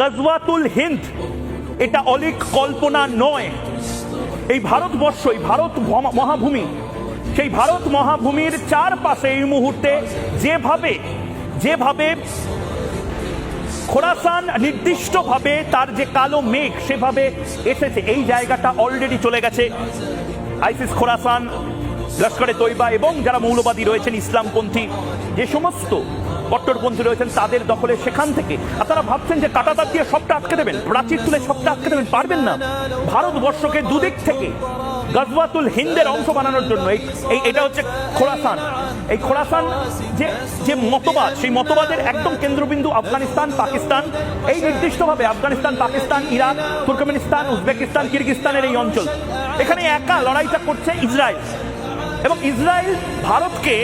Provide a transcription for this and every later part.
গজওয়াতুল হিন্দ এটা অলিক কল্পনা নয়। এই ভারতবর্ষ, এই ভারত মহাভূমি, সেই ভারত মহাভূমির চারপাশে এই মুহূর্তে যেভাবে খোরাসান নির্দিষ্টভাবে তার যে কালো মেঘ সেভাবে এসেছে, এই জায়গাটা অলরেডি চলে গেছে আইসিস, খোরাসান, লস্করে তৈবা এবং যারা মৌলবাদী রয়েছেন, ইসলামপন্থী যে সমস্ত কট্টরপন্থী রয়েছেন তাদের দখলে। সেখান থেকে আপনারা ভাবছেন যে কাঁটাতার দিয়ে সবটা আটকে দেবেন, প্রাচীর তুলে সবটা আটকে দেবেন, পারবেন না। ভারতবর্ষকে দুদিক থেকে গজওয়াতুল হিন্দের অংশ বানানোর জন্য এটা হচ্ছে খোরাসান। এই খোরাসান যে মতবাদ, সেই মতবাদের একদম কেন্দ্রবিন্দু আফগানিস্তান, পাকিস্তান, এই নির্দিষ্টভাবে Afghanistan, Pakistan, Iraq, Turkmenistan, Uzbekistan, কিরগিস্তানের এই অঞ্চল। এখানে একা লড়াইটা করছে ইসরায়েল, এবং ইসরায়েল ভারতকে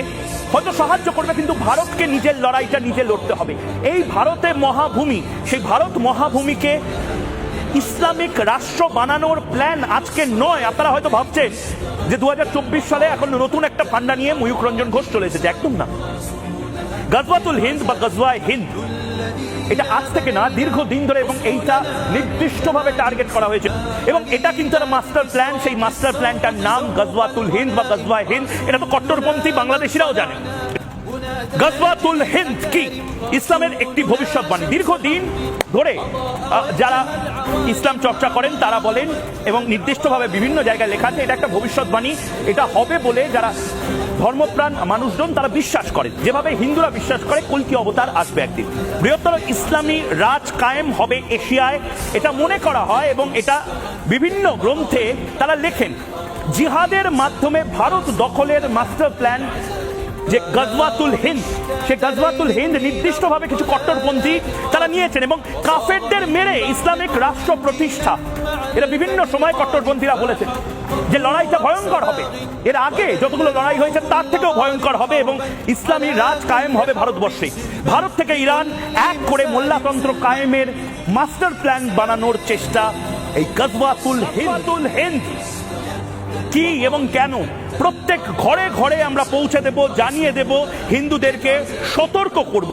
হয়তো সাহায্য করবে, কিন্তু ভারতকে নিজের লড়াইটা নিজে লড়তে হবে। এই ভারতের মহাভূমি, সেই ভারত মহাভূমিকে ইসলামিক রাষ্ট্র বানানোর প্ল্যান আজকে নয়। আপনারা হয়তো ভাবছেন যে 2024 সালে এখন নতুন একটা ফান্ডা নিয়ে ময়ূখ রঞ্জন ঘোষ চলে এসেছে, একদম না। গজওয়াতুল হিন্দ বা গজওয়ায়ে হিন্দ এটা আজ থেকে না, দীর্ঘদিন ধরে, এবং এইটা নির্দিষ্টভাবে টার্গেট করা হয়েছে, এবং এটা কিন্তু একটা মাস্টার প্ল্যান। সেই মাস্টার প্ল্যানটার নাম গজওয়াতুল হিন্দ বা গজওয়ায়ে হিন্দ। এটা তো কট্টরপন্থী বাংলাদেশিরাও জানে। গজওয়াতুল হিন্দ কি? ইসলামের একটি ভবিষ্যৎবাণী। দীর্ঘদিন ধরে যারা ইসলাম চর্চা করেন তারা বলেন, এবং নির্দিষ্টভাবে বিভিন্ন জায়গায় লেখা আছে, এটা একটা ভবিষ্যৎবাণী, এটা হবে বলে যারা ধর্মপ্রাণ মানুষজন তারা বিশ্বাস করেন। যেভাবে হিন্দুরা বিশ্বাস করে কল্কি অবতার আসবে একদিন, বৃহত্তর ইসলামী রাজ কায়েম হবে এশিয়ায়, এটা মনে করা হয়, এবং এটা বিভিন্ন গ্রন্থে তারা লেখেন। জিহাদের মাধ্যমে ভারত দখলের মাস্টার প্ল্যান যে গজওয়াতুল হিন্দ, সে গজওয়াতুল হিন্দ নির্দিষ্টভাবে কিছু কট্টরপন্থী তারা নিয়েছেন, এবং কাফেরদের মেরে ইসলামিক রাষ্ট্র প্রতিষ্ঠা। এরা বিভিন্ন সময় কট্টরপন্থীরা বলেছেন যে লড়াইটা ভয়ঙ্কর হবে, এর আগে যতগুলো লড়াই হয়েছে তার থেকেও ভয়ঙ্কর হবে, এবং ইসলামী রাজ কায়েম হবে ভারতবর্ষে। ভারত থেকে ইরান এক করে মোল্লাতন্ত্র কায়েমের মাস্টার প্ল্যান বানানোর চেষ্টা এই গজওয়াতুল হিন্দ কি এবং কেন, প্রত্যেক ঘরে ঘরে আমরা পৌঁছে দেব, জানিয়ে দেব, হিন্দুদেরকে সতর্ক করব।